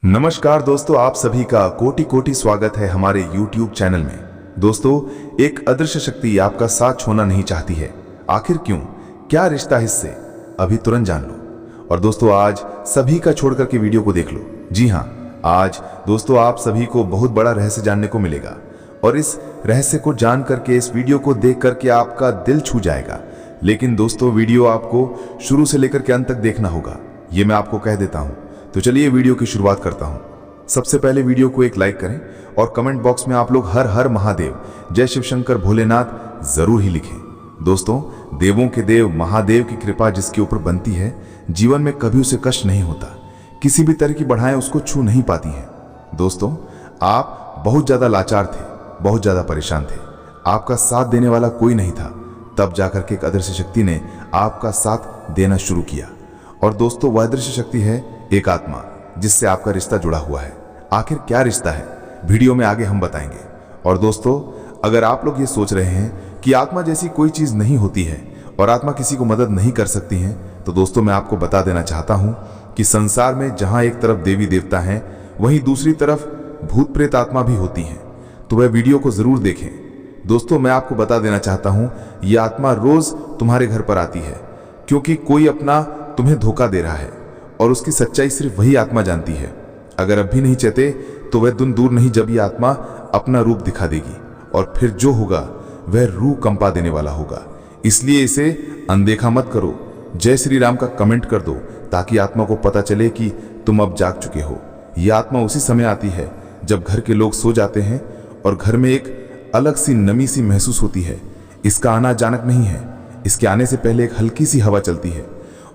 नमस्कार दोस्तों, आप सभी का कोटि कोटि स्वागत है हमारे YouTube चैनल में। दोस्तों, एक अदृश्य शक्ति आपका साथ छोड़ना नहीं चाहती है। आखिर क्यों? क्या रिश्ता है इससे? अभी तुरंत जान लो। और दोस्तों, आज सभी का छोड़ करके वीडियो को देख लो। जी हाँ, आज दोस्तों आप सभी को बहुत बड़ा रहस्य जानने को मिलेगा और इस रहस्य को जान करके, इस वीडियो को देख करके आपका दिल छू जाएगा। लेकिन दोस्तों, वीडियो आपको शुरू से लेकर के अंत तक देखना होगा, ये मैं आपको कह देता हूँ। तो चलिए वीडियो की शुरुआत करता हूं। सबसे पहले वीडियो को एक लाइक करें और कमेंट बॉक्स में आप लोग हर हर महादेव, जय शिव शंकर भोलेनाथ जरूर ही लिखें। दोस्तों, देवों के देव महादेव की कृपा जिसके ऊपर बनती है, जीवन में कभी उसे कष्ट नहीं होता, किसी भी तरह की बढ़ाएं उसको छू नहीं पाती हैं। दोस्तों, आप बहुत ज्यादा लाचार थे, बहुत ज्यादा परेशान थे, आपका साथ देने वाला कोई नहीं था। तब जाकर के एक अदृश्य शक्ति ने आपका साथ देना शुरू किया। और दोस्तों, वह अदृश्य शक्ति है एक आत्मा, जिससे आपका रिश्ता जुड़ा हुआ है। आखिर क्या रिश्ता है, वीडियो में आगे हम बताएंगे। और दोस्तों, अगर आप लोग ये सोच रहे हैं कि आत्मा जैसी कोई चीज नहीं होती है और आत्मा किसी को मदद नहीं कर सकती है, तो दोस्तों मैं आपको बता देना चाहता हूं कि संसार में जहां एक तरफ देवी देवता हैं, वहीं दूसरी तरफ भूत प्रेत आत्मा भी होती हैं। तो वह वीडियो को जरूर देखें। दोस्तों, मैं आपको बता देना चाहता हूं, यह आत्मा रोज तुम्हारे घर पर आती है, क्योंकि कोई अपना तुम्हें धोखा दे रहा है और उसकी सच्चाई सिर्फ वही आत्मा जानती है। अगर अब भी नहीं चाहते तो वह दिन दूर नहीं जब ये आत्मा अपना रूप दिखा देगी और फिर जो होगा वह रूह कंपा देने वाला होगा। इसलिए इसे अनदेखा मत करो। जय श्री राम का कमेंट कर दो ताकि आत्मा को पता चले कि तुम अब जाग चुके हो। यह आत्मा उसी समय आती है जब घर के लोग सो जाते हैं और घर में एक अलग सी नमी सी महसूस होती है। इसका आना अचानक नहीं है, इसके आने से पहले एक हल्की सी हवा चलती है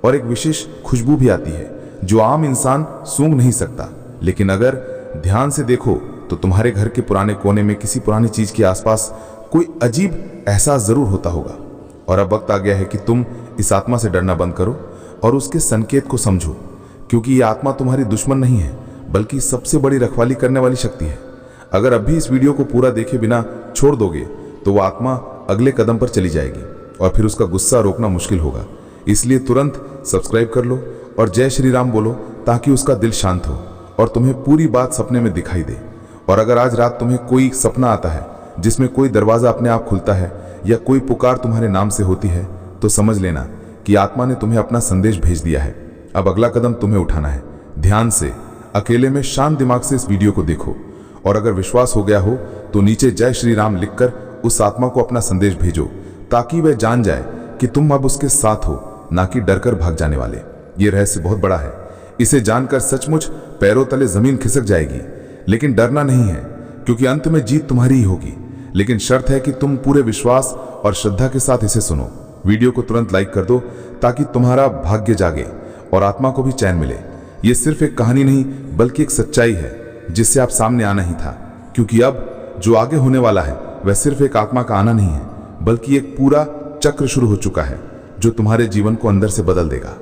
और एक विशेष खुशबू भी आती है जो आम इंसान सूंघ नहीं सकता। लेकिन अगर ध्यान से देखो तो तुम्हारे घर के पुराने कोने में किसी पुरानी चीज के आसपास कोई अजीब एहसास जरूर होता होगा। और अब वक्त आ गया है कि तुम इस आत्मा से डरना बंद करो और उसके संकेत को समझो, क्योंकि ये आत्मा तुम्हारी दुश्मन नहीं है, बल्कि सबसे बड़ी रखवाली करने वाली शक्ति है। अगर अब भी इस वीडियो को पूरा देखे बिना छोड़ दोगे तो वह आत्मा अगले कदम पर चली जाएगी और फिर उसका गुस्सा रोकना मुश्किल होगा। इसलिए तुरंत सब्सक्राइब कर लो और जय श्री राम बोलो ताकि उसका दिल शांत हो और तुम्हें पूरी बात सपने में दिखाई दे। और अगर आज रात तुम्हें कोई सपना आता है जिसमें कोई दरवाजा अपने आप खुलता है या कोई पुकार तुम्हारे नाम से होती है, तो समझ लेना कि आत्मा ने तुम्हें अपना संदेश भेज दिया है। अब अगला कदम तुम्हें उठाना है। ध्यान से, अकेले में शांत दिमाग से इस वीडियो को देखो और अगर विश्वास हो गया हो तो नीचे जय श्री राम लिखकर उस आत्मा को अपना संदेश भेजो ताकि वह जान जाए कि तुम अब उसके साथ हो, ना कि डर कर भाग जाने वाले। ये रहस्य बहुत बड़ा है, इसे जानकर सचमुच पैरों तले जमीन खिसक जाएगी। लेकिन डरना नहीं है, क्योंकि अंत में जीत तुम्हारी ही होगी। लेकिन शर्त है कि तुम पूरे विश्वास और श्रद्धा के साथ इसे सुनो। वीडियो को तुरंत लाइक कर दो ताकि तुम्हारा भाग्य जागे और आत्मा को भी चैन मिले। ये सिर्फ एक कहानी नहीं बल्कि एक सच्चाई है जिससे आप सामने आना ही था, क्योंकि अब जो आगे होने वाला है वह सिर्फ एक आत्मा का आना नहीं है, बल्कि एक पूरा चक्र शुरू हो चुका है जो तुम्हारे जीवन को अंदर से बदल देगा।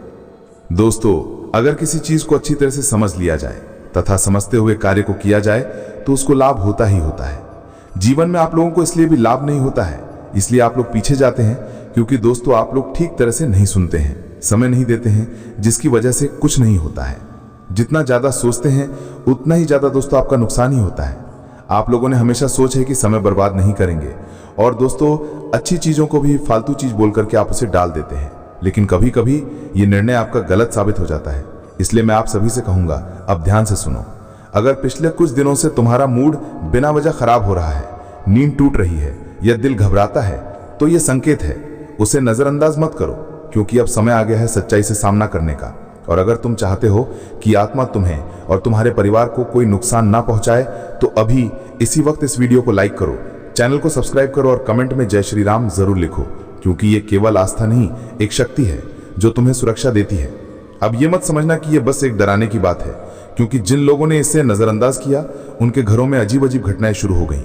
दोस्तों, अगर किसी चीज को अच्छी तरह से समझ लिया जाए तथा समझते हुए कार्य को किया जाए तो उसको लाभ होता ही होता है। जीवन में आप लोगों को इसलिए भी लाभ नहीं होता है, इसलिए आप लोग पीछे जाते हैं, क्योंकि दोस्तों आप लोग ठीक तरह से नहीं सुनते हैं, समय नहीं देते हैं, जिसकी वजह से कुछ नहीं होता है। जितना ज्यादा सोचते हैं उतना ही ज्यादा दोस्तों आपका नुकसान ही होता है। आप लोगों ने हमेशा सोच है कि समय बर्बाद नहीं करेंगे और दोस्तों अच्छी चीजों को भी फालतू चीज बोल करके आप उसे डाल देते हैं। लेकिन कभी कभी ये निर्णय आपका गलत साबित हो जाता है। इसलिए मैं आप सभी से कहूंगा, अब ध्यान से सुनो। अगर पिछले कुछ दिनों से तुम्हारा मूड बिना वजह खराब हो रहा है, नींद टूट रही है या दिल घबराता है, तो ये संकेत है। उसे नजरअंदाज मत करो, क्योंकि अब समय आ गया है सच्चाई से सामना करने का। और अगर तुम चाहते हो कि आत्मा तुम्हें और तुम्हारे परिवार को कोई नुकसान ना पहुंचाए, तो अभी इसी वक्त इस वीडियो को लाइक करो, चैनल को सब्सक्राइब करो और कमेंट में जय श्री राम जरूर लिखो, क्योंकि ये केवल आस्था नहीं, एक शक्ति है जो तुम्हें सुरक्षा देती है। अब ये मत समझना कि ये बस एक डराने की बात है, क्योंकि जिन लोगों ने इसे नजरअंदाज किया उनके घरों में अजीब अजीब घटनाएं शुरू हो गईं।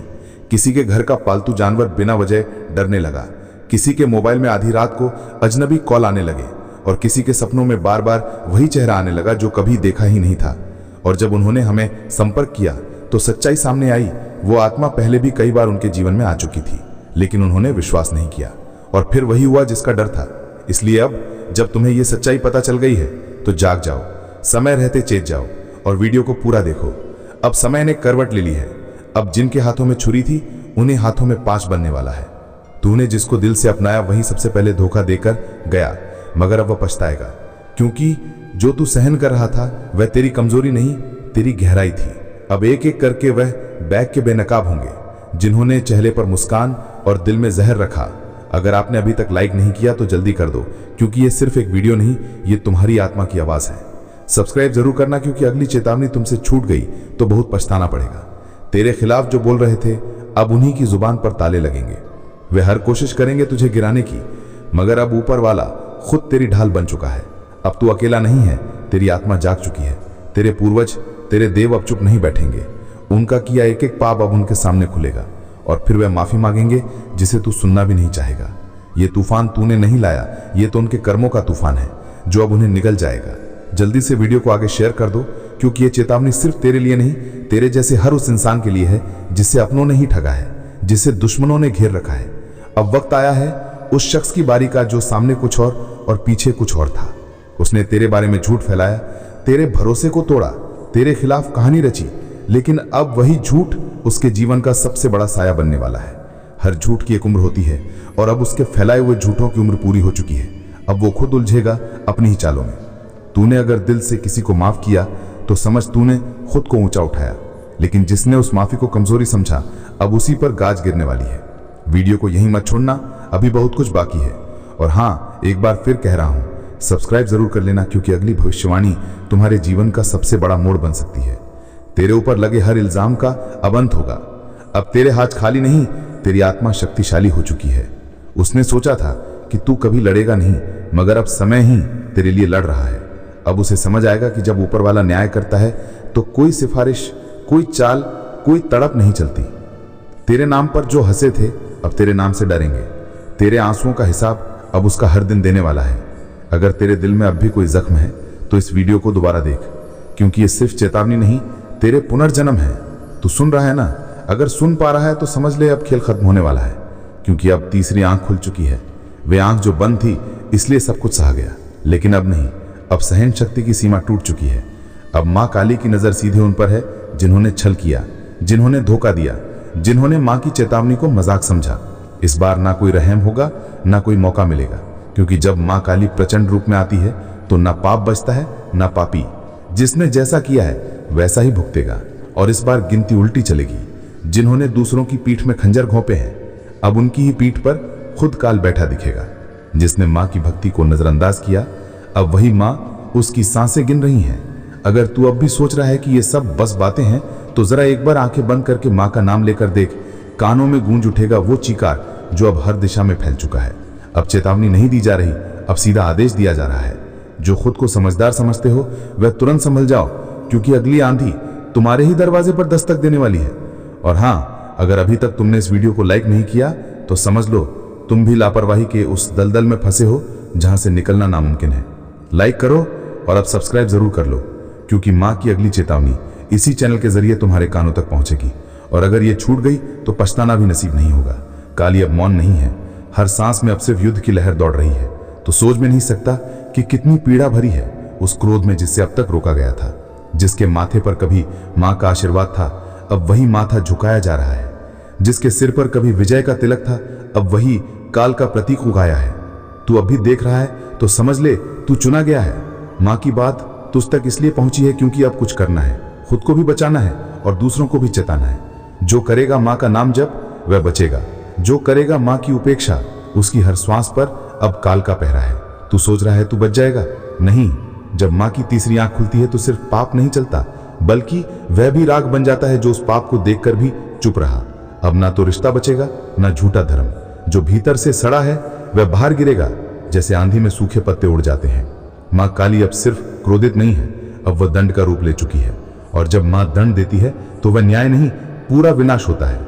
किसी के घर का पालतू जानवर बिना वजह डरने लगा, किसी के मोबाइल में आधी रात को अजनबी कॉल आने लगे और किसी के सपनों में बार बार वही चेहरा आने लगा जो कभी देखा ही नहीं था। और जब उन्होंने हमें संपर्क किया तो सच्चाई सामने आई। वो आत्मा पहले भी कई बार उनके जीवन में आ चुकी थी, लेकिन उन्होंने विश्वास नहीं किया और फिर वही हुआ जिसका डर था। इसलिए अब जब तुम्हें ये सच्चाई पता चल गई है तो जाग जाओ, समय रहते चेत जाओ और वीडियो को पूरा देखो। अब समय ने करवट ले ली है। अब जिनके हाथों में छुरी थी उन्हें हाथों में पाश बनने वाला है। तूने जिसको दिल से अपनाया वही सबसे पहले धोखा देकर गया, मगर अब वह पछताएगा, क्योंकि जो तू सहन कर रहा था वह तेरी कमजोरी नहीं, तेरी गहराई थी। अब एक एक करके वह बैग के बेनकाब होंगे जिन्होंने चेहरे पर मुस्कान और दिल में जहर रखा। अगर आपने अभी तक लाइक नहीं किया तो जल्दी कर दो, क्योंकि ये सिर्फ एक वीडियो नहीं, ये तुम्हारी आत्मा की आवाज है। सब्सक्राइब जरूर करना, क्योंकि अगली चेतावनी तुमसे छूट गई तो बहुत पछताना पड़ेगा। तेरे खिलाफ जो बोल रहे थे अब उन्हीं की जुबान पर ताले लगेंगे। वे हर कोशिश करेंगे तुझे गिराने की, मगर अब ऊपर वाला खुद तेरी ढाल बन चुका है। अब तू अकेला नहीं है, तेरी आत्मा जाग चुकी है। तेरे पूर्वज, तेरे देव अब चुप नहीं बैठेंगे। उनका किया एक एक पाप अब उनके सामने खुलेगा और फिर वे माफी मांगेंगे जिसे तू सुनना भी नहीं चाहेगा। ये तूफान तूने नहीं लाया, ये तो उनके कर्मों का तूफान है जो अब उन्हें निगल जाएगा। जल्दी से वीडियो को आगे शेयर कर दो, क्योंकि ये चेतावनी सिर्फ तेरे लिए नहीं, तेरे जैसे हर उस इंसान के लिए है जिसे अपनों ने ही ठगा है, जिसे दुश्मनों ने घेर रखा है। अब वक्त आया है उस शख्स की बारी का जो सामने कुछ और पीछे कुछ और था। उसने तेरे बारे में झूठ फैलाया, तेरे भरोसे को तोड़ा, तेरे खिलाफ कहानी रची, लेकिन अब वही झूठ उसके जीवन का सबसे बड़ा साया बनने वाला है। हर झूठ की एक उम्र होती है और अब उसके फैलाए हुए झूठों की उम्र पूरी हो चुकी है। अब वो खुद उलझेगा अपनी ही चालों में। तूने अगर दिल से किसी को माफ किया तो समझ तूने खुद को ऊंचा उठाया, लेकिन जिसने उस माफी को कमजोरी समझा अब उसी पर गाज गिरने वाली है। वीडियो को यहीं मत छोड़ना, अभी बहुत कुछ बाकी है। और हाँ, एक बार फिर कह रहा हूं, सब्सक्राइब जरूर कर लेना, क्योंकि अगली भविष्यवाणी तुम्हारे जीवन का सबसे बड़ा मोड़ बन सकती है। तेरे ऊपर लगे हर इल्जाम का अब अंत होगा। अब तेरे हाथ खाली नहीं, तेरी आत्मा शक्तिशाली हो चुकी है। उसने सोचा था कि तू कभी लड़ेगा नहीं, मगर अब समय ही तेरे लिए लड़ रहा है। अब उसे समझ आएगा कि जब ऊपर वाला न्याय करता है तो कोई सिफारिश, कोई चाल, कोई तड़प नहीं चलती। तेरे नाम पर जो हंसे थे अब तेरे नाम से डरेंगे। तेरे आंसुओं का हिसाब अब उसका हर दिन देने वाला है। अगर तेरे दिल में अब भी कोई जख्म है तो इस वीडियो को दोबारा देख, क्योंकि ये सिर्फ चेतावनी नहीं, तेरे पुनर्जन्म है। तू सुन रहा है ना? अगर सुन पा रहा है तो समझ ले अब खेल खत्म होने वाला है, क्योंकि अब तीसरी आंख खुल चुकी है। वे आंख जो बंद थी इसलिए सब कुछ सहा गया, लेकिन अब नहीं। अब सहन शक्ति की सीमा टूट चुकी है। अब मां काली की नजर सीधे उन पर है जिन्होंने छल किया, जिन्होंने धोखा दिया, जिन्होंने मां की चेतावनी को मजाक समझा। इस बार ना कोई रहम होगा, ना कोई मौका मिलेगा, क्योंकि जब मां काली प्रचंड रूप में आती है तो ना पाप बचता है ना पापी। जिसने जैसा किया है वैसा ही भुगतेगा। और इस बार गिनती उल्टी चलेगी। जिन्होंने दूसरों की पीठ में खंजर घोंपे हैं अब उनकी ही पीठ पर खुद काल बैठा दिखेगा। जिसने मां की भक्ति को नजरअंदाज किया अब वही मां उसकी सांसें गिन रही हैं। अगर तू अब भी सोच रहा है कि ये सब बस बातें हैं तो जरा एक बार आंखें बंद करके मां का नाम लेकर देख। कानों में गूंज उठेगा वो चीकार जो अब हर दिशा में फैल चुका है। अब चेतावनी नहीं दी जा रही, अब सीधा आदेश दिया जा रहा है। जो खुद को समझदार समझते हो वह तुरंत संभल जाओ, क्योंकि अगली आंधी तुम्हारे ही दरवाजे पर दस्तक देने वाली है। और हाँ, अगर अभी तक तुमने इस वीडियो को लाइक नहीं किया तो समझ लो तुम भी लापरवाही के उस दलदल में फंसे हो जहां से निकलना नामुमकिन है। लाइक करो और अब सब्सक्राइब जरूर कर लो, क्योंकि मां की अगली चेतावनी इसी चैनल के जरिए तुम्हारे कानों तक पहुंचेगी। और अगर ये छूट गई तो पछताना भी नसीब नहीं होगा। काली अब मौन नहीं है, हर सांस में अब सिर्फ युद्ध की लहर दौड़ रही है। तो सोच में नहीं सकता कि कितनी पीड़ा भरी है उस क्रोध में जिससे अब तक रोका गया था। जिसके माथे पर कभी मां का आशीर्वाद था अब वही माथा झुकाया जा रहा है। जिसके सिर पर कभी विजय का तिलक था अब वही काल का प्रतीक उगाया है। तू अब भी देख रहा है तो समझ ले तू चुना गया है। मां की बात तुझ तक इसलिए पहुंची है क्योंकि अब कुछ करना है, खुद को भी बचाना है और दूसरों को भी चेताना है। जो करेगा मां का नाम जप वह बचेगा। जो करेगा मां की उपेक्षा उसकी हर श्वास पर अब काल का पहरा है। तू सोच रहा है तू बच जाएगा? नहीं। जब मां की तीसरी आंख खुलती है तो सिर्फ पाप नहीं चलता, बल्कि वह भी राग बन जाता है जो उस पाप को देखकर भी चुप रहा। अब ना तो रिश्ता बचेगा ना झूठा धर्म। जो भीतर से सड़ा है वह बाहर गिरेगा, जैसे आंधी में सूखे पत्ते उड़ जाते हैं। मां काली अब सिर्फ क्रोधित नहीं है, अब वह दंड का रूप ले चुकी है। और जब मां दंड देती है तो वह न्याय नहीं, पूरा विनाश होता है।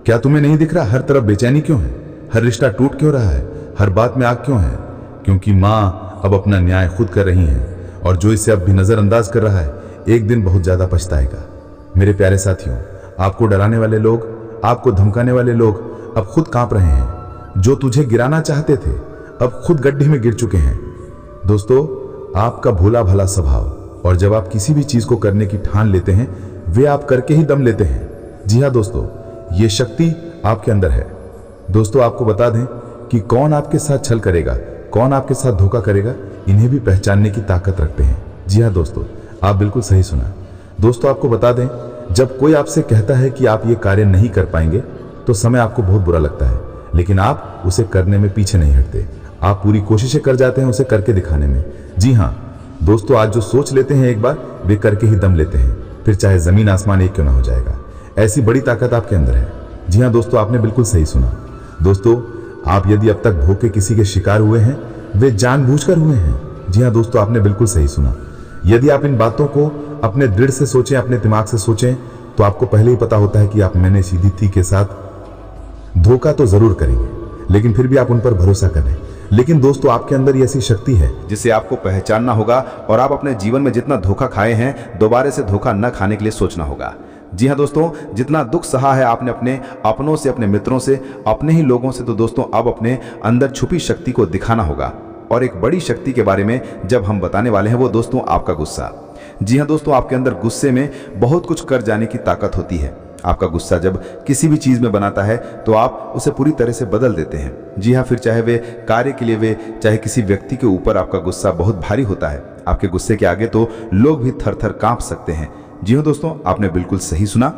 क्या तुम्हें नहीं दिख रहा हर तरफ बेचैनी क्यों है? हर रिश्ता टूट क्यों रहा है? हर बात में आग क्यों है? क्योंकि मां अब अपना न्याय खुद कर रही है, और जो इसे अब भी नजरअंदाज कर रहा है एक दिन बहुत ज्यादा पछताएगा। मेरे प्यारे साथियों, आपको डराने वाले लोग, आपको धमकाने वाले लोग अब खुद कांप रहे हैं। जो तुझे गिराना चाहते थे अब खुद गड्ढे में गिर चुके हैं। दोस्तों, आपका भोला भला स्वभाव, और जब आप किसी भी चीज को करने की ठान लेते हैं वे आप करके ही दम लेते हैं। जी हाँ दोस्तों, ये शक्ति आपके अंदर है। दोस्तों आपको बता दें कि कौन आपके साथ छल करेगा, कौन आपके साथ धोखा करेगा, इन्हें भी पहचानने की ताकत रखते हैं। जी हाँ दोस्तों, आप बिल्कुल सही सुना। दोस्तों आपको बता दें, जब कोई आपसे कहता है कि आप ये कार्य नहीं कर पाएंगे तो समय आपको बहुत बुरा लगता है, लेकिन आप उसे करने में पीछे नहीं हटते। आप पूरी कोशिशें कर जाते हैं उसे करके दिखाने में। जी हाँ दोस्तों, आज जो सोच लेते हैं एक बार, वे करके ही दम लेते हैं, फिर चाहे जमीन आसमान एक क्यों ना हो जाएगा। ऐसी बड़ी ताकत आपके अंदर है। जी हाँ दोस्तों, आपने बिल्कुल सही सुना। दोस्तों आप यदि अब तक भूखे किसी के शिकार हुए हैं, वे जानबूझकर हुए हैं। जी हाँ दोस्तों, आपने बिल्कुल सही सुना। यदि आप इन बातों को अपने दृढ़ से सोचें, अपने दिमाग से सोचें, तो आपको पहले ही पता होता है कि आप मैंने सीधी थी के साथ धोखा तो जरूर करेंगे, लेकिन फिर भी आप उन पर भरोसा करें। लेकिन दोस्तों आपके अंदर ये ऐसी शक्ति है जिसे आपको पहचानना होगा और आप अपने जीवन में जितना धोखा खाए हैं दोबारा से धोखा न खाने के लिए सोचना होगा। जी हाँ दोस्तों, जितना दुख सहा है आपने अपने अपनों से, अपने मित्रों से, अपने ही लोगों से, तो दोस्तों अब अपने अंदर छुपी शक्ति को दिखाना होगा। और एक बड़ी शक्ति के बारे में जब हम बताने वाले हैं वो दोस्तों आपका गुस्सा। जी हाँ दोस्तों, आपके अंदर गुस्से में बहुत कुछ कर जाने की ताकत होती है। आपका गुस्सा जब किसी भी चीज़ में बनाता है तो आप उसे पूरी तरह से बदल देते हैं। जी हाँ, फिर चाहे वे कार्य के लिए वे चाहे किसी व्यक्ति के ऊपर आपका गुस्सा बहुत भारी होता है। आपके गुस्से के आगे तो लोग भी थर थर कांप सकते हैं। जी हाँ दोस्तों, आपने बिल्कुल सही सुना।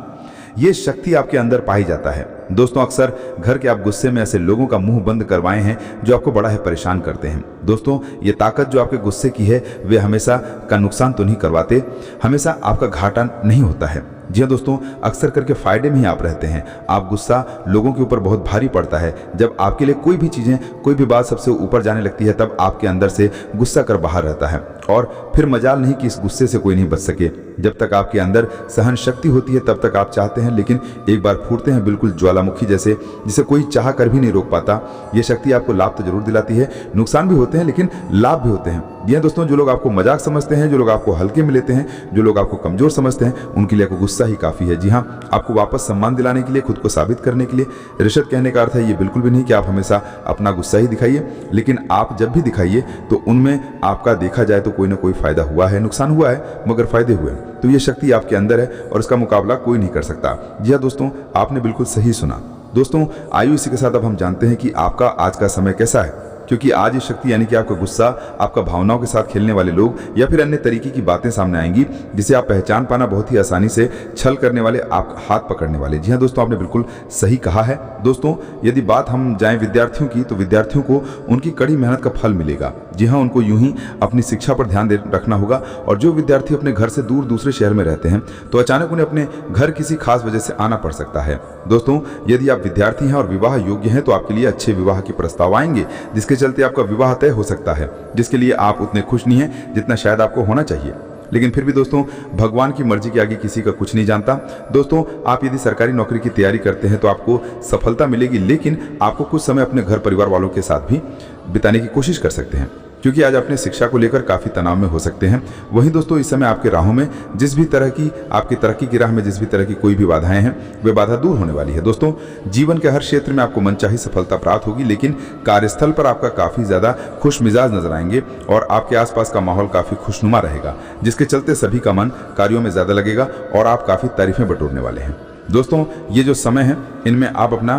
ये शक्ति आपके अंदर पाई जाता है। दोस्तों अक्सर घर के आप गुस्से में ऐसे लोगों का मुंह बंद करवाए हैं जो आपको बड़ा है परेशान करते हैं। दोस्तों ये ताकत जो आपके गुस्से की है वे हमेशा का नुकसान तो नहीं करवाते, हमेशा आपका घाटा नहीं होता है। जी हाँ दोस्तों, अक्सर करके फायदे में ही आप रहते हैं। आप गुस्सा लोगों के ऊपर बहुत भारी पड़ता है। जब आपके लिए कोई भी चीज़ें, कोई भी बात सबसे ऊपर जाने लगती है तब आपके अंदर से गुस्सा कर बाहर रहता है और फिर मजाल नहीं कि इस गुस्से से कोई नहीं बच सके। जब तक आपके अंदर सहन शक्ति होती है तब तक आप चाहते हैं, लेकिन एक बार फूटते हैं बिल्कुल ज्वालामुखी जैसे, जिसे कोई चाह कर भी नहीं रोक पाता। ये शक्ति आपको लाभ तो जरूर दिलाती है, नुकसान भी होते हैं लेकिन लाभ भी होते हैं। ये दोस्तों जो लोग आपको मजाक समझते हैं, जो लोग आपको हल्के में लेते हैं, जो लोग आपको कमजोर समझते हैं, उनके लिए आपको गुस्सा ही काफी है। जी हाँ, आपको वापस सम्मान दिलाने के लिए, खुद को साबित करने के लिए। रिश्वत कहने का अर्थ है ये बिल्कुल भी नहीं कि आप हमेशा अपना गुस्सा ही दिखाइए, लेकिन आप जब भी दिखाइए तो उनमें आपका देखा जाए तो कोई ना कोई फायदा हुआ है, नुकसान हुआ है मगर फायदे हुए। तो ये शक्ति आपके अंदर है और इसका मुकाबला कोई नहीं कर सकता। जी हाँ दोस्तों, आपने बिल्कुल सही सुना। दोस्तों आयु इसी के साथ अब हम जानते हैं कि आपका आज का समय कैसा है, क्योंकि आज ये शक्ति यानी कि आपका गुस्सा, आपका भावनाओं के साथ खेलने वाले लोग या फिर अन्य तरीके की बातें सामने आएंगी जिसे आप पहचान पाना बहुत ही आसानी से, छल करने वाले, आप हाथ पकड़ने वाले। जी हाँ दोस्तों, आपने बिल्कुल सही कहा है। दोस्तों यदि बात हम जाएं विद्यार्थियों की, तो विद्यार्थियों को उनकी कड़ी मेहनत का फल मिलेगा। जी हाँ, उनको यूं ही अपनी शिक्षा पर ध्यान रखना होगा। और जो विद्यार्थी अपने घर से दूर दूसरे शहर में रहते हैं तो अचानक उन्हें अपने घर किसी खास वजह से आना पड़ सकता है। दोस्तों यदि आप विद्यार्थी हैं और विवाह योग्य हैं तो आपके लिए अच्छे विवाह के प्रस्ताव आएंगे, जिसके चलते आपका विवाह तय हो सकता है, जिसके लिए आप उतने खुश नहीं हैं जितना शायद आपको होना चाहिए। लेकिन फिर भी दोस्तों भगवान की मर्जी के आगे किसी का कुछ नहीं जानता। दोस्तों आप यदि सरकारी नौकरी की तैयारी करते हैं तो आपको सफलता मिलेगी, लेकिन आपको कुछ समय अपने घर परिवार वालों के साथ भी बिताने की कोशिश कर सकते हैं, क्योंकि आज अपने शिक्षा को लेकर काफ़ी तनाव में हो सकते हैं। वहीं दोस्तों इस समय आपके राहों में जिस भी तरह की, आपकी तरक्की की राह में जिस भी तरह की कोई भी बाधाएं हैं, वे बाधा दूर होने वाली है। दोस्तों जीवन के हर क्षेत्र में आपको मनचाही सफलता प्राप्त होगी, लेकिन कार्यस्थल पर आपका काफ़ी ज़्यादा खुश मिजाज नजर आएंगे और आपके आसपास का माहौल काफ़ी खुशनुमा रहेगा, जिसके चलते सभी का मन कार्यों में ज़्यादा लगेगा और आप काफ़ी तारीफें बटोरने वाले हैं। दोस्तों ये जो समय है इनमें आप अपना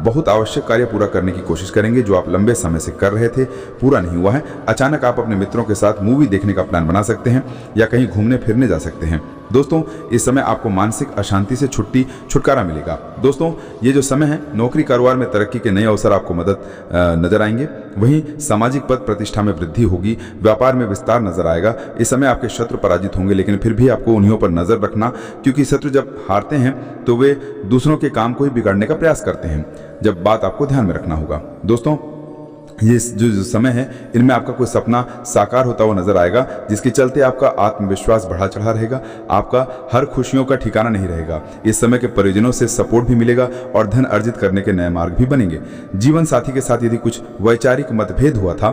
बहुत आवश्यक कार्य पूरा करने की कोशिश करेंगे जो आप लंबे समय से कर रहे थे, पूरा नहीं हुआ है। अचानक आप अपने मित्रों के साथ मूवी देखने का प्लान बना सकते हैं या कहीं घूमने फिरने जा सकते हैं। दोस्तों इस समय आपको मानसिक अशांति से छुटकारा मिलेगा। दोस्तों ये जो समय है नौकरी कारोबार में तरक्की के नए अवसर आपको मदद नजर आएंगे। वहीं सामाजिक पद प्रतिष्ठा में वृद्धि होगी, व्यापार में विस्तार नजर आएगा। इस समय आपके शत्रु पराजित होंगे, लेकिन फिर भी आपको उन्हीं पर नजर रखना, क्योंकि शत्रु जब हारते हैं तो वे दूसरों के काम को ही बिगाड़ने का प्रयास करते हैं। जब बात आपको ध्यान में रखना होगा। दोस्तों ये जो समय है इनमें आपका कोई सपना साकार होता हुआ नजर आएगा, जिसके चलते आपका आत्मविश्वास बढ़ा चढ़ा रहेगा, आपका हर खुशियों का ठिकाना नहीं रहेगा। इस समय के परिजनों से सपोर्ट भी मिलेगा और धन अर्जित करने के नए मार्ग भी बनेंगे। जीवन साथी के साथ यदि कुछ वैचारिक मतभेद हुआ था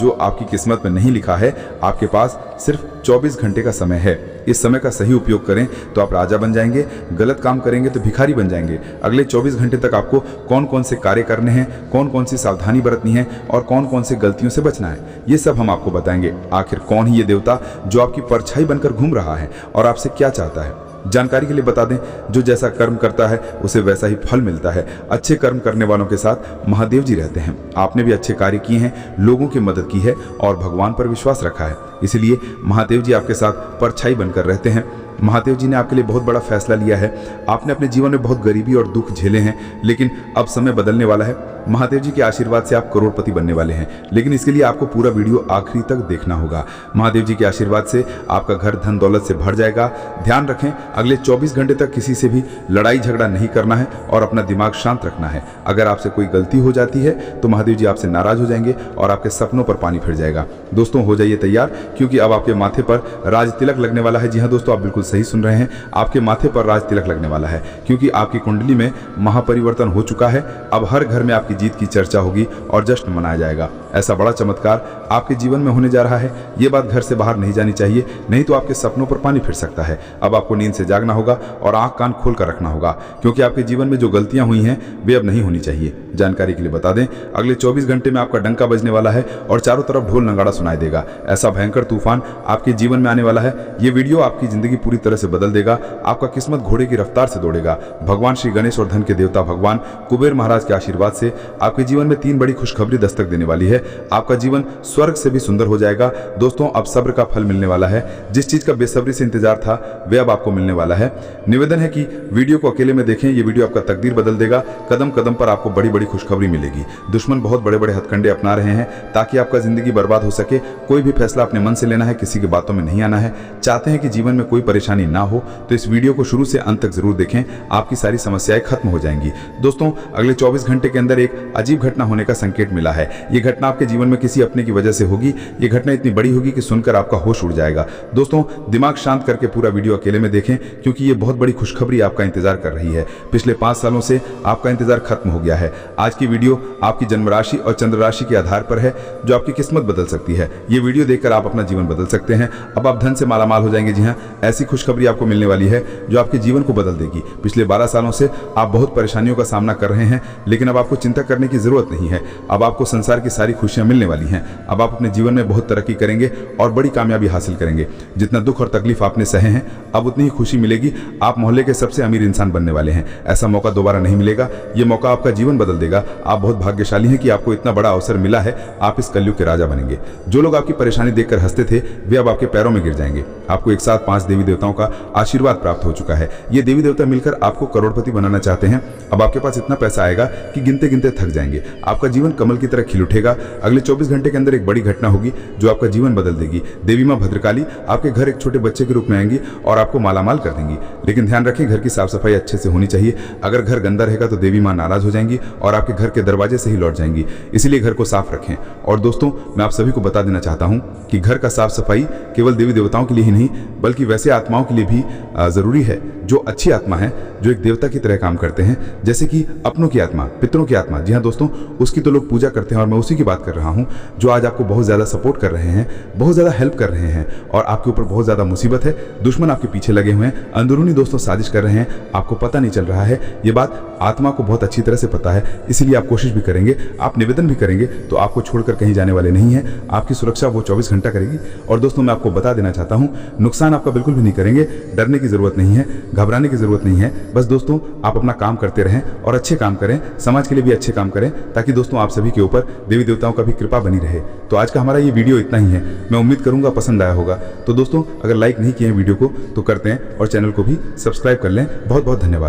जो आपकी किस्मत में नहीं लिखा है, आपके पास सिर्फ 24 घंटे का समय है। इस समय का सही उपयोग करें तो आप राजा बन जाएंगे, गलत काम करेंगे तो भिखारी बन जाएंगे। अगले 24 घंटे तक आपको कौन कौन से कार्य करने हैं, कौन कौन सी सावधानी बरतनी करनी है और कौन कौन से गलतियों से बचना है, ये सब हम आपको बताएंगे। आखिर कौन है ये देवता जो आपकी परछाई बनकर घूम रहा है और आपसे क्या चाहता है। जानकारी के लिए बता दें, जो जैसा कर्म करता है उसे वैसा ही फल मिलता है। अच्छे कर्म करने वालों के साथ महादेव जी रहते हैं। आपने भी अच्छे कार्य किए हैं, लोगों की मदद की है और भगवान पर विश्वास रखा है, इसलिए महादेव जी आपके साथ परछाई बनकर रहते हैं। महादेव जी ने आपके लिए बहुत बड़ा फैसला लिया है। आपने अपने जीवन में बहुत गरीबी और दुख झेले हैं, लेकिन अब समय बदलने वाला है। महादेव जी के आशीर्वाद से आप करोड़पति बनने वाले हैं, लेकिन इसके लिए आपको पूरा वीडियो आखिरी तक देखना होगा। महादेव जी के आशीर्वाद से आपका घर धन दौलत से भर जाएगा। ध्यान रखें, अगले 24 घंटे तक किसी से भी लड़ाई झगड़ा नहीं करना है और अपना दिमाग शांत रखना है। अगर आपसे कोई गलती हो जाती है तो महादेव जी आपसे नाराज हो जाएंगे और आपके सपनों पर पानी फिर जाएगा। दोस्तों हो जाइए तैयार, क्योंकि अब आपके माथे पर राज तिलक लगने वाला है। जी हाँ दोस्तों, आप बिल्कुल सही सुन रहे हैं, आपके माथे पर राज तिलक लगने वाला है, क्योंकि आपकी कुंडली में महापरिवर्तन हो चुका है। अब हर घर में आपकी जीत की चर्चा होगी और जश्न मनाया जाएगा। ऐसा बड़ा चमत्कार आपके जीवन में होने जा रहा है। ये बात घर से बाहर नहीं जानी चाहिए, नहीं तो आपके सपनों पर पानी फिर सकता है। अब आपको नींद से जागना होगा और आंख कान खोल कर रखना होगा, क्योंकि आपके जीवन में जो गलतियां हुई हैं वे अब नहीं होनी चाहिए। जानकारी के लिए बता दें, अगले 24 घंटे में आपका डंका बजने वाला है और चारों तरफ ढोल नगाड़ा सुनाई देगा। ऐसा भयंकर तूफान आपके जीवन में आने वाला है। ये वीडियो आपकी जिंदगी पूरी तरह से बदल देगा। आपका किस्मत घोड़े की रफ्तार से दौड़ेगा। भगवान श्री गणेश और धन के देवता भगवान कुबेर महाराज के आशीर्वाद से आपके जीवन में 3 बड़ी खुशखबरी दस्तक देने वाली है। आपका जीवन स्वर्ग से भी सुंदर हो जाएगा। दोस्तों अब सब्र का फल मिलने वाला है। जिस चीज का बेसब्री से इंतजार था वे अब आपको मिलने वाला है। निवेदन है कि वीडियो को अकेले में देखें, ये वीडियो आपका तकदीर बदल देगा। कदम कदम पर आपको बड़ी बड़ी खुशखबरी मिलेगी। दुश्मन बहुत बड़े बड़े हथकंडे अपना रहे हैं ताकि आपका जिंदगी बर्बाद हो सके। कोई भी फैसला अपने मन से लेना है, किसी की बातों में नहीं आना है। चाहते हैं कि जीवन में कोई परेशानी ना हो तो इस वीडियो को शुरू से अंत तक जरूर देखें, आपकी सारी समस्याएं खत्म हो जाएंगी। दोस्तों अगले 24 घंटे के अंदर एक अजीब घटना होने का संकेत मिला है। ये घटना आपके जीवन में किसी अपने की वजह से होगी। ये घटना इतनी बड़ी होगी कि सुनकर आपका होश उड़ जाएगा। दोस्तों दिमाग शांत करके पूरा वीडियो अकेले में देखें, क्योंकि ये बहुत बड़ी खुशखबरी आपका इंतजार कर रही है। पिछले 5 सालों से आपका इंतजार खत्म हो गया है। आज की वीडियो आपकी जन्म राशि और चंद्र राशि के आधार पर है, जो आपकी किस्मत बदल सकती है। ये वीडियो देखकर आप अपना जीवन बदल सकते हैं। अब आप धन से मालामाल हो जाएंगे। जी हाँ, ऐसी खुशखबरी आपको मिलने वाली है जो आपके जीवन को बदल देगी। पिछले 12 सालों से आप बहुत परेशानियों का सामना कर रहे हैं, लेकिन अब आपको चिंता करने की जरूरत नहीं है। अब आपको संसार की सारी खुशियां मिलने वाली हैं। अब आप अपने जीवन में बहुत तरक्की करेंगे और बड़ी कामयाबी हासिल करेंगे। जितना दुख और तकलीफ आपने सहे हैं, अब उतनी ही खुशी मिलेगी। आप मोहल्ले के सबसे अमीर इंसान बनने वाले हैं। ऐसा मौका दोबारा नहीं मिलेगा। ये मौका आपका जीवन बदल देगा। आप बहुत भाग्यशाली हैं कि आपको इतना बड़ा अवसर मिला है। आप इस कलयुग के राजा बनेंगे। जो लोग आपकी परेशानी देखकर हंसते थे वे अब आपके पैरों में गिर जाएंगे। आपको एक साथ 5 देवी देवताओं का आशीर्वाद प्राप्त हो चुका है। ये देवी देवता मिलकर आपको करोड़पति बनाना चाहते हैं। अब आपके पास इतना पैसा आएगा कि गिनते गिनते थक जाएंगे। आपका जीवन कमल की तरह खिल उठेगा। अगले 24 घंटे के अंदर एक बड़ी घटना होगी जो आपका जीवन बदल देगी। देवी मां भद्रकाली आपके घर एक छोटे बच्चे के रूप में आएंगी और आपको मालामाल कर देंगी। लेकिन ध्यान रखें, घर की साफ सफाई अच्छे से होनी चाहिए। अगर घर गंदा रहेगा तो देवी मां नाराज हो जाएंगी और आपके घर के दरवाजे से ही लौट जाएंगी। इसीलिए घर को साफ रखें। और दोस्तों मैं आप सभी को बता देना चाहता हूं कि घर का साफ सफाई केवल देवी देवताओं के लिए ही नहीं, बल्कि वैसे आत्माओं के लिए भी जरूरी है जो अच्छी आत्मा है, जो एक देवता की तरह काम करते हैं, जैसे कि अपनों की आत्मा, पितरों की आत्मा। जी हाँ दोस्तों, उसकी तो लोग पूजा करते हैं और मैं उसी की बात कर रहा हूं, जो आज आपको बहुत ज्यादा सपोर्ट कर रहे हैं, बहुत ज्यादा हेल्प कर रहे हैं और आपके ऊपर बहुत ज्यादा मुसीबत है। दुश्मन आपके पीछे लगे हुए हैं, अंदरूनी दोस्तों साजिश कर रहे हैं, आपको पता नहीं चल रहा है। ये बात आत्मा को बहुत अच्छी तरह से पता है, इसलिए आप कोशिश भी करेंगे, आप निवेदन भी करेंगे तो आपको छोड़कर कहीं जाने वाले नहीं है। आपकी सुरक्षा वो 24 घंटा करेगी। और दोस्तों मैं आपको बता देना चाहता हूं, नुकसान आपका बिल्कुल भी नहीं करेंगे। डरने की जरूरत नहीं है, घबराने की जरूरत नहीं है। बस दोस्तों आप अपना काम करते रहें और अच्छे काम करें, समाज के लिए भी अच्छे काम करें, ताकि दोस्तों आप सभी के ऊपर देवी देवताओं का भी कृपा बनी रहे। तो आज का हमारा ये वीडियो इतना ही है। मैं उम्मीद करूंगा पसंद आया होगा। तो दोस्तों अगर लाइक नहीं किए हैं वीडियो को तो करते हैं और चैनल को भी सब्सक्राइब कर लें। बहुत बहुत धन्यवाद।